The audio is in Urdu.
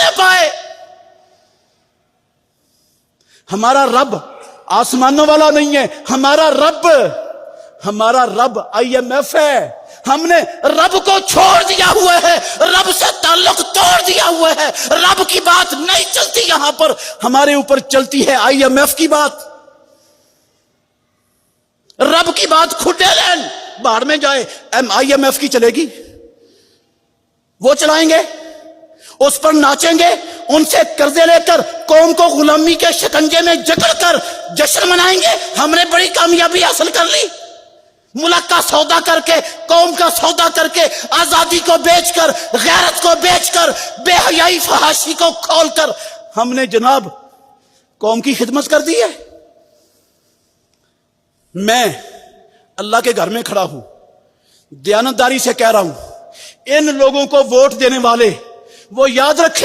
نہ پائے. ہمارا رب آسمانوں والا نہیں ہے. ہمارا رب IMF ہے. ہم نے رب کو چھوڑ دیا ہوا ہے, رب سے تعلق توڑ دیا ہوا ہے. رب کی بات نہیں چلتی یہاں پر, ہمارے اوپر چلتی ہے IMF کی بات. رب کی بات کھڈے لین باہر میں جائے, IMF کی چلے گی. وہ چلائیں گے, اس پر ناچیں گے, ان سے قرضے لے کر قوم کو غلامی کے شکنجے میں جکڑ کر جشن منائیں گے. ہم نے بڑی کامیابی حاصل کر لی. ملک کا سودا کر کے, قوم کا سودا کر کے, آزادی کو بیچ کر, غیرت کو بیچ کر, بے حیائی فحاشی کو کھول کر ہم نے جناب قوم کی خدمت کر دی ہے. میں اللہ کے گھر میں کھڑا ہوں, دیانتداری سے کہہ رہا ہوں, ان لوگوں کو ووٹ دینے والے وہ یاد رکھیں